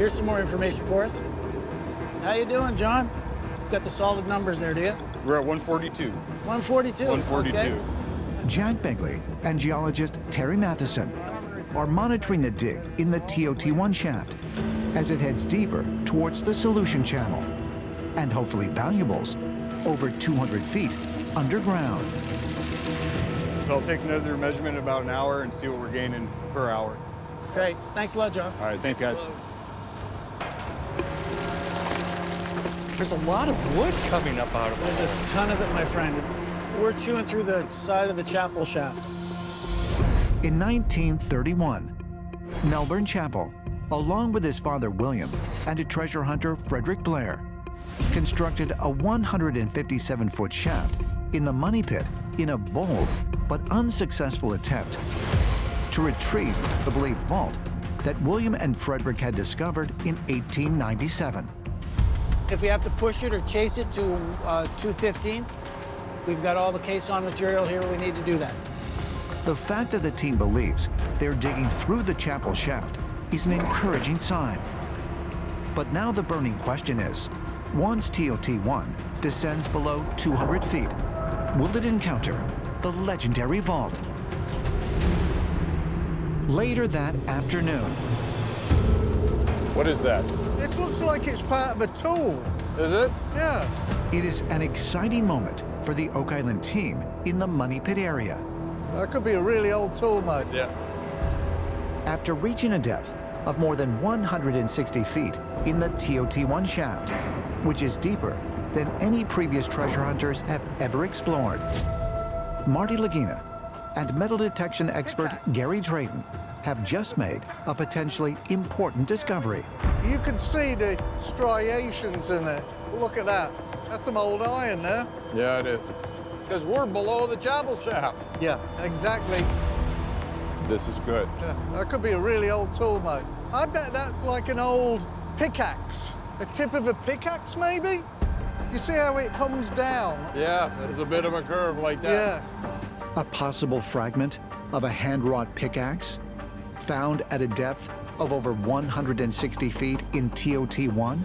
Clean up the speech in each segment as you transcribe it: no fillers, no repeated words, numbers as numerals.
Here's some more information for us. How you doing, John? Got the solid numbers there, do you? We're at 142. 142. 142. Okay. Jack Begley and geologist Terry Matheson are monitoring the dig in the TOT-1 shaft as it heads deeper towards the solution channel and hopefully valuables over 200 feet underground. So I'll take another measurement in about an hour and see what we're gaining per hour. Great. Thanks a lot, John. All right, thanks, guys. There's a lot of wood coming up out of There's it. a ton of it, my friend. We're chewing through the side of the chapel shaft. In 1931, Melbourne Chapel, along with his father William and a treasure hunter Frederick Blair, constructed a 157-foot shaft in the money pit in a bold but unsuccessful attempt to retrieve the believed vault that William and Frederick had discovered in 1897. If we have to push it or chase it to 215, we've got all the caisson material here we need to do that. The fact that the team believes they're digging through the chapel shaft is an encouraging sign. But now the burning question is, once TOT-1 descends below 200 feet, will it encounter the legendary vault? Later that afternoon, What is that? This looks like it's part of a tool. Is it? Yeah. it is an exciting moment for the Oak Island team in the money pit area. That could be a really old tool, mate. Yeah. After reaching a depth of more than 160 feet in the TOT-1 shaft, which is deeper than any previous treasure hunters have ever explored, Marty Lagina and metal detection expert Gary Drayton have just made a potentially important discovery. You can see the striations in it. Look at that. That's some old iron there. Yeah, it is. Because we're below the chapel shaft. Yeah, exactly. This is good. Yeah, that could be a really old tool, mate. I bet that's like an old pickaxe. The tip of a pickaxe, maybe? You see how it comes down? Yeah, there's a bit of a curve like that. Yeah. A possible fragment of a hand-wrought pickaxe found at a depth of over 160 feet in TOT-1?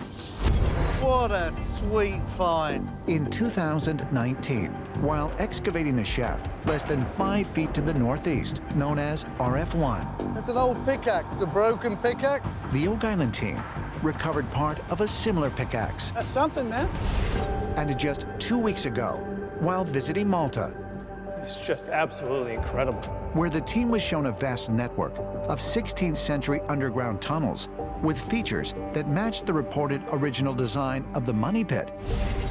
What a sweet find. In 2019, while excavating a shaft less than 5 feet to the northeast, known as RF1, It's an old pickaxe, a broken pickaxe. the Oak Island team recovered part of a similar pickaxe. That's something, man. And just 2 weeks ago, while visiting Malta, It's just absolutely incredible. where the team was shown a vast network of 16th century underground tunnels with features that matched the reported original design of the money pit,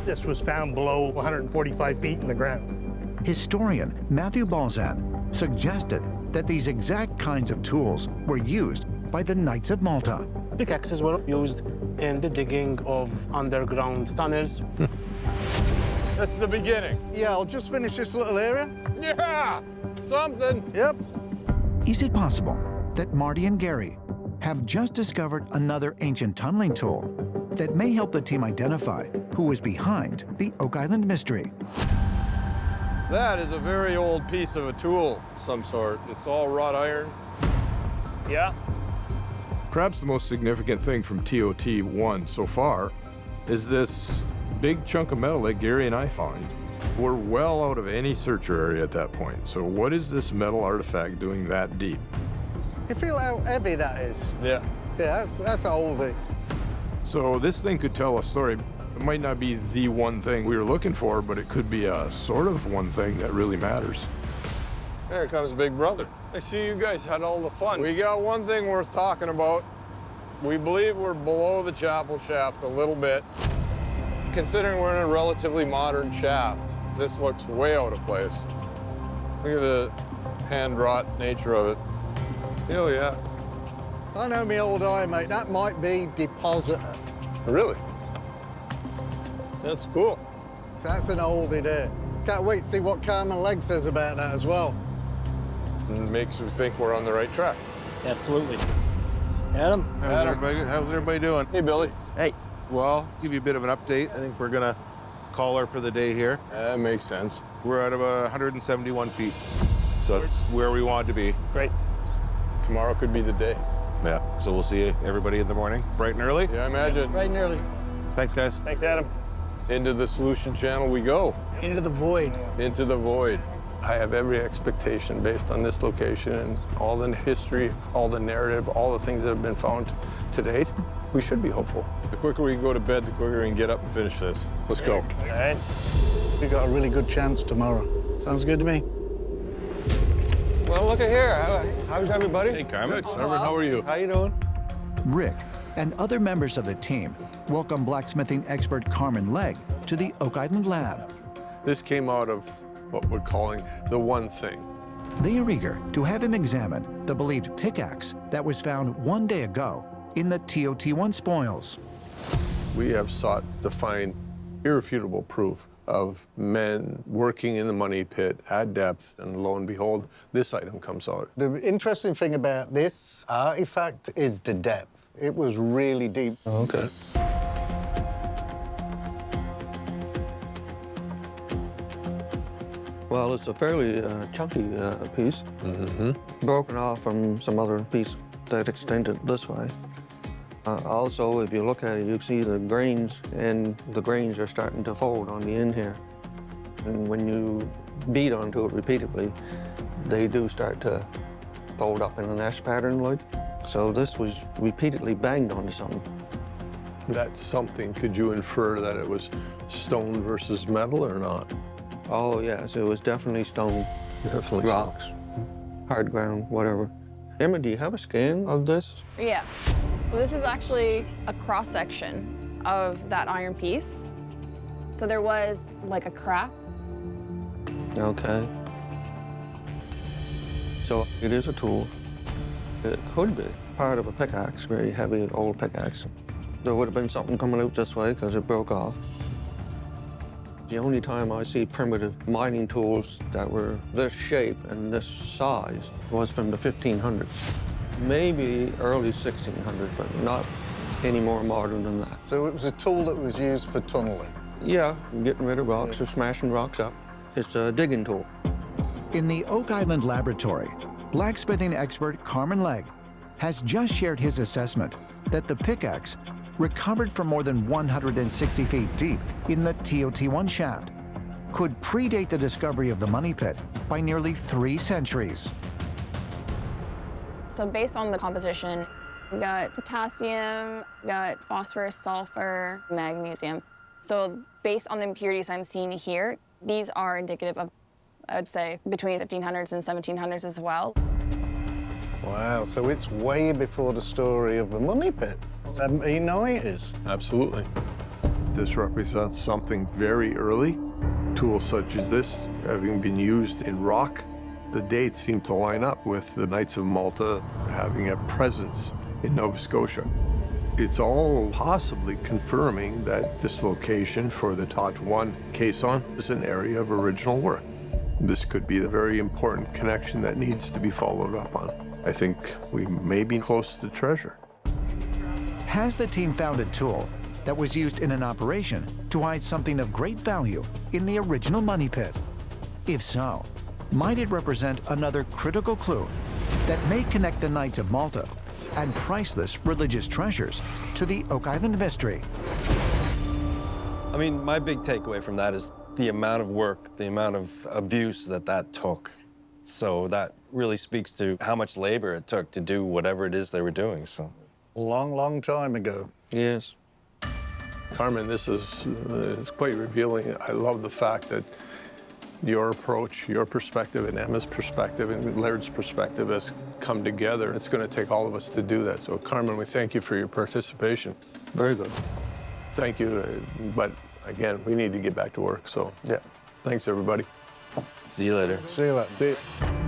This was found below 145 feet in the ground. historian Matthew Balzan suggested that these exact kinds of tools were used by the Knights of Malta. Pickaxes were used in the digging of underground tunnels. That's the beginning. Yeah, I'll just finish this little area. Yeah, something. Yep. Is it possible that Marty and Gary have just discovered another ancient tunneling tool that may help the team identify who is behind the Oak Island mystery? That is a very old piece of a tool of some sort. It's all wrought iron. Yeah. Perhaps the most significant thing from TOT-1 so far is this big chunk of metal that Gary and I found. We're well out of any searcher area at that point. So what is this metal artifact doing that deep? You feel how heavy that is? Yeah. Yeah, that's an oldie. So this thing could tell a story. It might not be the one thing we were looking for, but it could be a sort of one thing that really matters. There comes Big Brother. I see you guys had all the fun. We got one thing worth talking about. We believe we're below the chapel shaft a little bit. Considering we're in a relatively modern shaft, this looks way out of place. Look at the hand-wrought nature of it. Hell yeah. I know me old eye, mate. That might be depositor. Really? That's cool. So that's an oldie there. Can't wait to see what Carmen Legg says about that as well. And makes me think we're on the right track. Absolutely. Adam? How's everybody doing? Hey, Billy. Hey. Well, let's give you a bit of an update. I think we're gonna call her for the day here. That makes sense. We're at about 171 feet. So that's where we wanted to be. Great. Tomorrow could be the day. Yeah. So we'll see everybody in the morning, bright and early. Yeah, I imagine. Right and early. Thanks, guys. Thanks, Adam. Into the solution channel we go. Into the void. Into the void. I have every expectation based on this location and all the history, all the narrative, all the things that have been found to date. We should be hopeful. The quicker we can go to bed, the quicker we can get up and finish this. Let's go. All right. We got a really good chance tomorrow. Sounds good to me. Well, look at here. How's everybody? Hey, Carmen. Good. Carmen, how are you? How you doing? Rick and other members of the team welcome blacksmithing expert Carmen Legg to the Oak Island Lab. This came out of what we're calling the one thing. They are eager to have him examine the believed pickaxe that was found one day ago in the TOT-1 spoils. We have sought to find irrefutable proof of men working in the money pit at depth, and lo and behold, this item comes out. The interesting thing about this artifact is the depth. It was really deep. Okay. Well, it's a fairly chunky piece, broken off from some other piece that extended this way. Also, if you look at it, you see the grains, and the grains are starting to fold on the end here. And when you beat onto it repeatedly, they do start to fold up in an S pattern like. So this was repeatedly banged onto something. That something, could you infer that it was stone versus metal or not? Oh, yes, it was definitely stone. Definitely rocks, hard ground, whatever. Emma, do you have a scan of this? Yeah. So this is actually a cross-section of that iron piece. So there was like a crack. Okay. So it is a tool. It could be part of a pickaxe, very heavy old pickaxe. There would have been something coming out this way because it broke off. The only time I see primitive mining tools that were this shape and this size was from the 1500s. Maybe early 1600s, but not any more modern than that. So it was a tool that was used for tunneling? Yeah, getting rid of rocks or smashing rocks up. It's a digging tool. In the Oak Island Laboratory, blacksmithing expert Carmen Legg has just shared his assessment that the pickaxe, recovered from more than 160 feet deep in the TOT-1 shaft, could predate the discovery of the money pit by nearly 3 centuries. So based on the composition, we got potassium, we got phosphorus, sulfur, magnesium. So based on the impurities I'm seeing here, these are indicative of, I would say, between 1500s and 1700s as well. Wow, so it's way before the story of the money pit, 1790s. Absolutely. This represents something very early. Tools such as this having been used in rock, the dates seem to line up with the Knights of Malta having a presence in Nova Scotia. It's all possibly confirming that this location for the TOT-1 caisson is an area of original work. This could be a very important connection that needs to be followed up on. I think we may be close to treasure. Has the team found a tool that was used in an operation to hide something of great value in the original money pit? If so, might it represent another critical clue that may connect the Knights of Malta and priceless religious treasures to the Oak Island mystery? I mean, my big takeaway from that is the amount of work, the amount of abuse that took. So that really speaks to how much labor it took to do whatever it is they were doing. So, Long, long time ago. Yes. Carmen, this is quite revealing. I love the fact that your approach, your perspective, and Emma's perspective, and Laird's perspective has come together. It's going to take all of us to do that. So, Carmen, we thank you for your participation. Very good. Thank you, but again, we need to get back to work, so yeah. Thanks, everybody. See you later. See you later. See you.